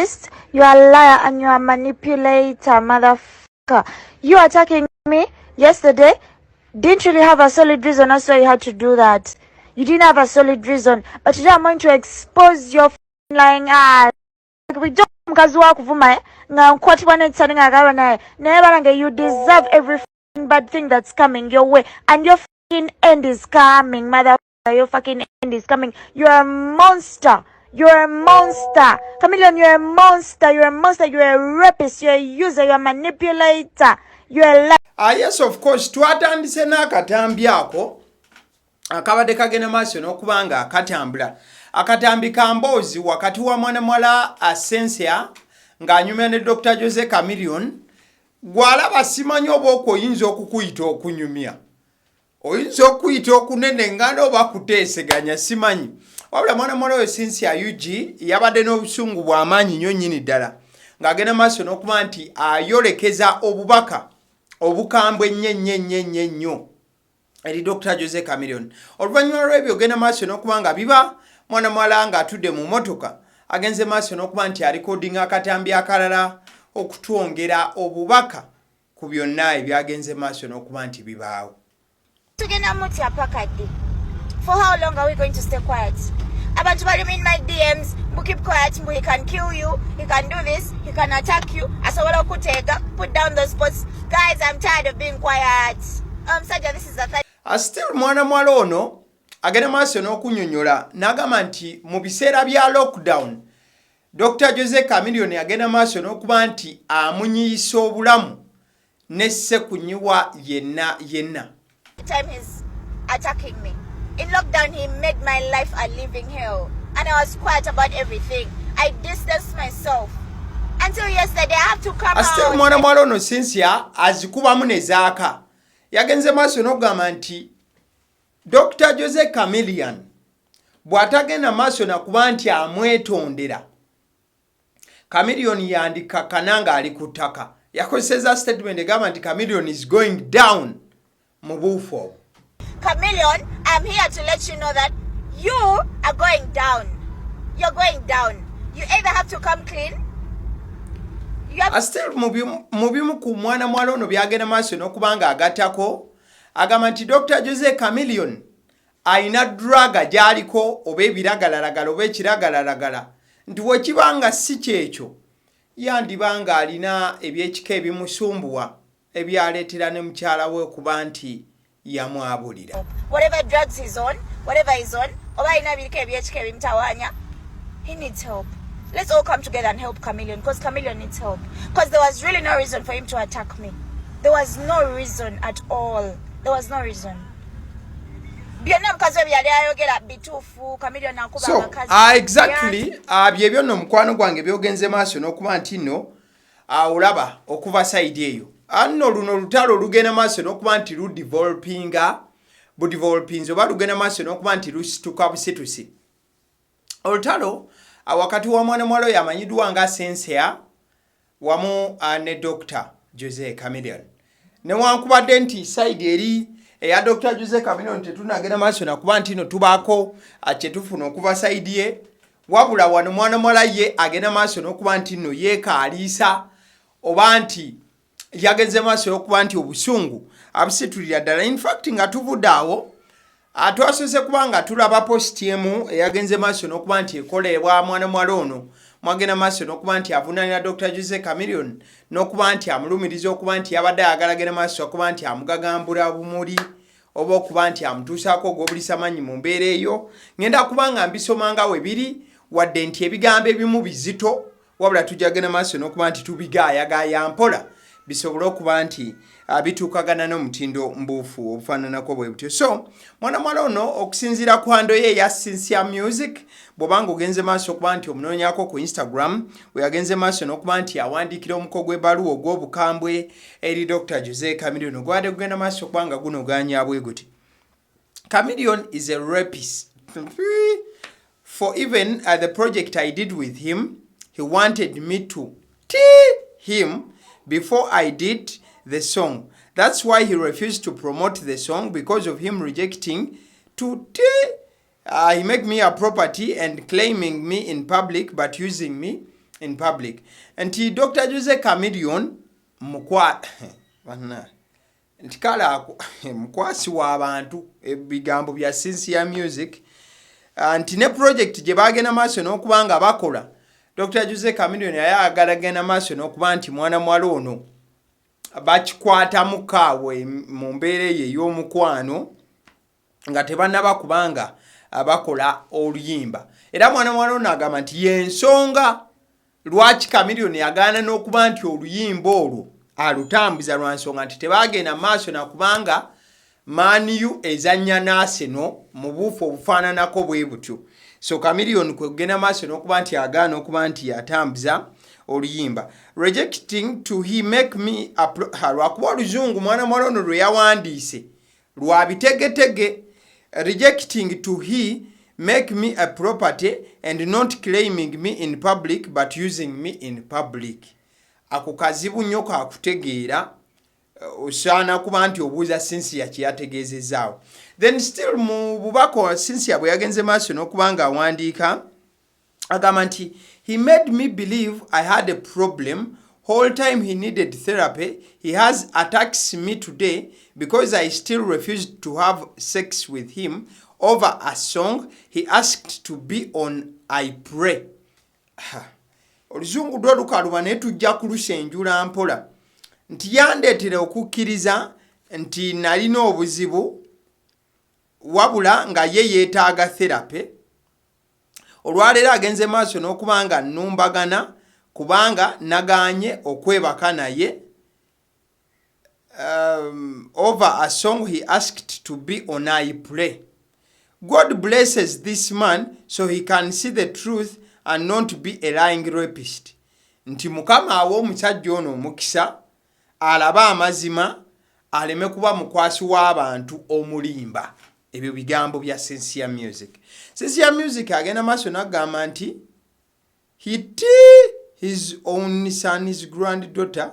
rapist, you are a liar, and you are a manipulator, motherfucker. You attacking me yesterday. Didn't really have a solid reason as to why you had to do that. You didn't have a solid reason. But today I'm going to expose your lying ass. We don't you deserve every bad thing that's coming your way. And your fucking end is coming, motherfucker. Your fucking end is coming. You're a monster. You're a monster. Chameleon, you're a monster. You're a monster. You're a rapist. You're a user. You're a manipulator. You're a liar. Yes, of course. Twatandise n'akatambi ako akabadde kagenda maaso n'okubanga akatambula. Akatambi ka mboozi wakati wa mwana mwala Asensia ng'anyumya ne Dr. Jose Chameleon. Gwalaba simanyi oba oyinza okukuyita okunyumya. Oyinza okuyita okunene ngano oba kuteeseganya simanyi. Wabula mwana mwala oyo Asensia UG yabadde n'obusungu bw'amaanyi nnyo nnyini ddala. Ng'agenda maaso n'okuba nti ayolekeza obubaka obukambwe nnyo eri Dr. Jose Chameleon. Oluvannyuma lw'ebyo ogenda maaso n'okuba nga biba mwana mwala nga atudde mu motoka agenze maaso n'okuba nti alikodinga akatambi akalala okutwongera obubaka ku byonna ebyagenze maaso n'okuba nti bibaawo. Tugenda mutya pakadde. For how long are we going to stay quiet? Abantu bali in my DMs, mu keep quiet, he can kill you, he can do this, he can attack you. Asobola okutega, put down those spots. Guys, I'm tired of being quiet. Sajja, this is the third. Still mwana mwala ono agenda maaso n'okunyonyola n'agamba nti mu biseera bya lockdown Dr. Jose Chameleon agenda maaso n'okuba nti amunyiisa obulamu n'essekunyiwa yenna. Time he's attacking me. In lockdown, he made my life a living hell. And I was quiet about everything. I distanced myself. Until yesterday, I have to come Still out. Mwana mwala ono Cynthia azikubamu ne zaaka. Yagenze maaso n'okugamba nti Dr. Jose Chameleon bw'atagenda maaso nakuba nti amwetondera. Chameleon yandika kananga ali ku ttaka. Yakozeseza statement egamba nti Chameleon is going down mu buufo. Chameleon, I'm here to let you know that you are going down. You're going down. You either have to come clean. You have Still mu bimu ku mwana mwala ono byagenda maaso n'okubanga agattako agamba nti Dr. Jose Chameleon ayina draga gy'aliko oba ebiragalalagala oba ekiragalalagala nti wekibanga si kyekyo yandibanga alina ebyekika ebimusumbuwa ebyaleetera ne mukyala we okuba nti yamwabulira. whatever drugs he's on, whatever he's on, oba ayina birika ebyekika ebimutawaanya, he needs help. Let's all come together and help Chameleon, because Chameleon needs help. Because there was really no reason for him to attack me. There was no reason at all. There was no reason. So, exactly, byebyo nno mukwano gwange byogenze maaso n'okuba nti nno olaba okuva side eyo. Anno luno olutalo lugenda maaso n'okuba nti budevelopinze oba lugenda maaso n'okuba nti lusituka busitusi. Olutalo wakati wa mwana mwala oyo amanyiddwa nga Asensia wamu ne Dr. Jose Chameleon. Newankubadde nti side eri eya Dr. Jose Chameleon tetunagenda maaso nakuba nti no tubaako kyetufuna okuva side ye, wabula wano mwana mwala ye agenda maaso n'okuba nti no yeekaaliisa oba nti yagenze maaso okuba nti obusungu abusitulira ddala. In fact nga tuvudde awo twasose kuba nga tulaba posti emu eyagenze maaso n'okuba nti ekolebwa mwana mwala ono mwagenda maaso n'okuba nti avunaanira Dr. Jose Chameleon n'okuba nti amulumiriza okuba nti yabadde ayagala agenda maaso okuba nti amugagambula bumuli oba okuba nti amutuusaako ogw'obulisamanyi mu mbeera eyo. Ngenda kuba nga mbisomanga we biri wadde nti ebigambo ebimu bizito, wabula tujjagenda maaso n'okuba nti tubigaayagaaya mpola bisobole okuba nti bituukagana n'omutindo mbuufu obufaananako bwe butyo. So mwana mwala ono okusinziira ku hando ye eya Cynthia Music, bw'obanga ogenze maaso okuba nti omunoonyako ku Instagram, we yagenze maaso n'okuba nti awandiikira omuko gw'ebbaluwa ogw'obukambwe eri Dr. Jose Chameleon ogwadde gugenda maaso okuba nga guno ganyabwe guti. Chameleon is a rapist. For even the project I did with him, he wanted me to tee him before I did the song. That's why he refused to promote the song, because of him rejecting to he make me a property and claiming me in public but using me in public. Nti Dr. Jose Chameleon mukwa nti kala mukwasi w'abantu ebigambo bya Sincere Music nti ne project gye bagenda maaso n'okubanga bakola Dr. Jose Chameleon yayagala genda maaso n'okuba nti mwana mwala ono bakikwata mukaawe mu mbeera ye ey'omukwano nga tebannaba kubanga bakola oluyimba. Era mwana mwala ono agamba nti yensonga lwaki Chameleon yagaana n'okuba nti oluyimba olwo alutambuza lwa nsonga nti tebagenda maaso nakubanga maniyu ezannya n'Arsenal mu buufu obufaananako bwe butyo. So Chameleon kwe kugenda maaso n'okuba nti agaana okuba nti yatambuza oluyimba. Rejecting to he make me lwakuba oluzungu mwana mwala ono lwe yawandiise lwa bitegetege. Rejecting to he make me a property and not claiming me in public but using me in public. Ako kazibu nnyo kakutegeera osaana kuba nti obuuza Sincere kye yategeezezaawo. Then still mu bubaka Sincere bwe yagenze maaso n'okuba nga awandiika agamba nti he made me believe I had a problem whole time he needed therapy. He has attacked me today because I still refused to have sex with him over a song he asked to be on I Pray. Oluzungu dwo lukaluba naye tujja kulusenjula mpola nti yandeetera okukkiriza nti nalina obuzibu wabula nga ye yeetaaga therapy. Olwaleero agenze maaso n'okuba nga nnumbagana kubanga nagaanye okwebaka naye over a song he asked to be on I Pray. God blesses this man so he can see the truth and not be a lying rapist. Nti mukama awo omusajja ono omukisa alaba amazima aleme kuba mukwasi w'abantu omulimba. Ebyo bigambo bya Sincere Music. Sincere Music agenda maaso n'agamba nti he teased his own son, his granddaughter,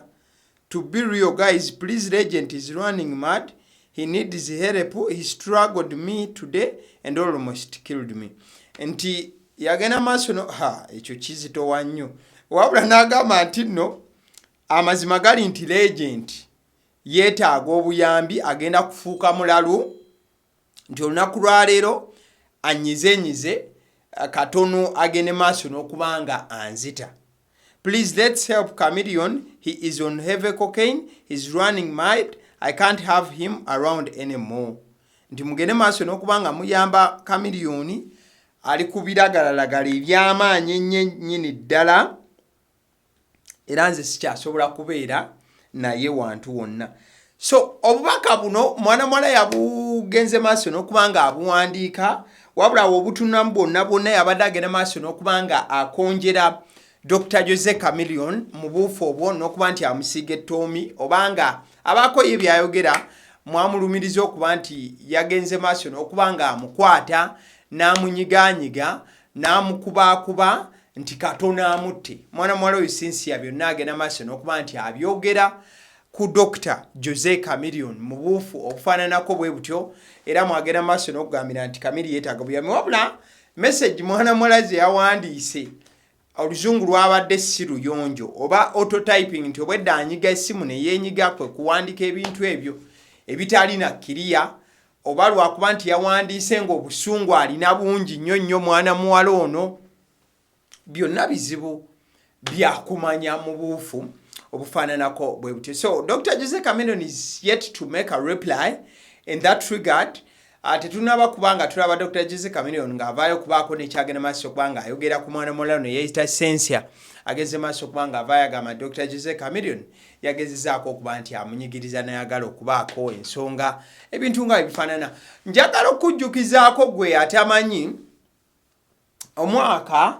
to be real guys. Please, Regent is running mad. He needs help. He struggled me today and almost killed me. Nti yagenda maaso no ekyo kizitowa nnyo. Wabula n'agamba nti nno amazima gali nti Regent yeetaaga obuyambi agenda kufuuka mulalu nti olunaku lwaleero anyizenyize katono agende maaso n'okubanga anzita. Please let's help Chameleon. He is on heavy cocaine. He's running mad. I can't have him around anymore. Nti mugende maaso n'okubanga muyamba Chameleon ali ku biragalalagala eby'amaanyi nnyini ddala era nze sikyasobola kubeera naye wantu wonna. So obubaka buno mwana mwala yabugenze maaso n'okubanga abuwandiika wabula obutunamu bwonna yabadde agenda maaso n'okubanga akonjera Dr. Jose Chameleon mu buufu obwo n'okuba nti amusiiga ettoomi obanga abaako ye byayogera mwamulumiriza okuba nti yagenze maaso n'okubanga amukwata n'amunyiganyiga n'amukubaakuba nti katono amutte. Mwana mwala oyo Sincere byonna agenda maaso n'okuba nti abyogera ku Dr. Jose Chameleon mu buufu obufaananako bwe butyo era mwagenda maaso n'okugambira nti Chameleon yeetaaga buyambi. Wabula message mwana mwala ze yawandiise oluzungu lwabadde si luyonjo oba autotyping nti obwedda anyiga essimu ne yeenyiga kwe kuwandika ebintu ebyo ebitali na kiriya oba lwakuba nti yawandiise ng'obusungu alina bungi nnyo mwana muwala ono. Byonna bizibu byakumanya mu buufu obufaananako bwe butyo. So Dr. Jose Chameleon is yet to make a reply in that regard. Tetunaba kubanga tulaba Dr. Jose Chameleon ng'avaayo kubaako nekyagenda maaso kubanga ayogera ku mwana muwala ono yeeyita Sincere ageze maaso kubanga avaayo agamba Dr. Jose Chameleon yagezezaako okuba nti amunyigiriza nayagala okubaako ensonga ebintu nga bifaanana. Njagala okujjukizaako gwe atamanyi omwaka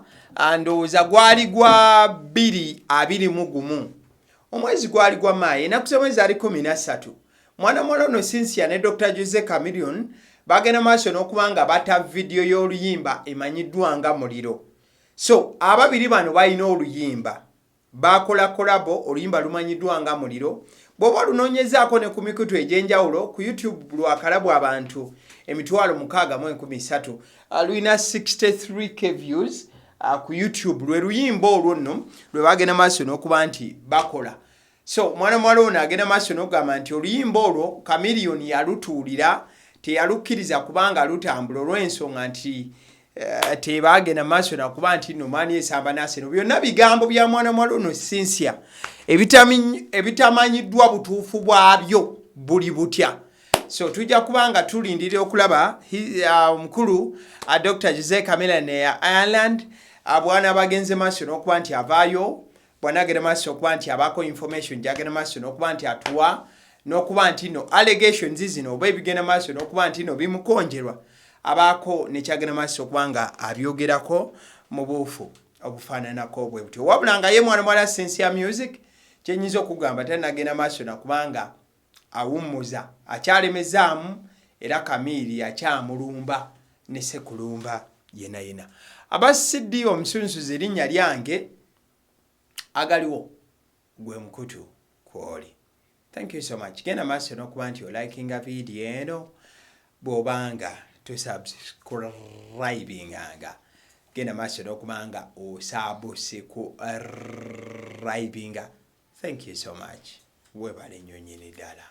ndowooza gwali gwa 2021 omwezi gwali gwa Maayi ennaku z'omwezi ali 13 mwana muwala ono Sincere ne Dr. Jose Chameleon bagenda maaso n'okubanga bata vidiyo y'oluyimba emanyiddwa nga Muliro. So ababiri bano balina oluyimba bakola kolabo oluyimba lumanyiddwa nga Muliro. Bw'oba lunoonyezaako ne ku mikutu egy'enjawulo ku YouTube lwakalabu abantu 613 lulina 63k views ku YouTube lwe luyimba olwo nno lwe bagenda maaso n'okuba nti bakola. So mwana mwala ono agenda maaso n'okugamba nti oluyimba olwo Chameleon yalutuulira teyalukkiriza kubanga lutambula olw'ensonga nti tebagenda maaso nakuba nti nno maani esamba naseno byonna bigambo bya mwana mwala ono Cynthia ebitamanyiddwa butuufu bwabyo buli butya. So tujja kubanga tulindirira okulaba omukulu Dr. Jose Chameleon ya Ireland bwana bagenze maaso n'okuba nti avaayo bwana agenda maaso okuba nti abaako information gyagenda maaso n'okuba nti atuwa n'okuba nti no allegations zino oba ebigenda maaso n'okuba nti no bimukonjerwa abaako nekyagenda maaso okuba nga abyogerako mu buufu obufaananako bwe butyo. Wabula nga ye mwana mwala Cynthia Music kyenyinza okugamba tanagenda maaso nakubanga awummuza akyalemezaamu era Kamiiri akyamulumba ne Ssekulumba yena. Abasiddi omusunsuzi erinnya lyange agaliwo gwe mukutu kwoli. Thank you so much. Genda maaso n'okuba nti olikinga video eno bw'obanga tusubscribinganga. Genda maaso n'okuba nga osubscribinga. Thank you so much. Webale nnyo nnyini ddala.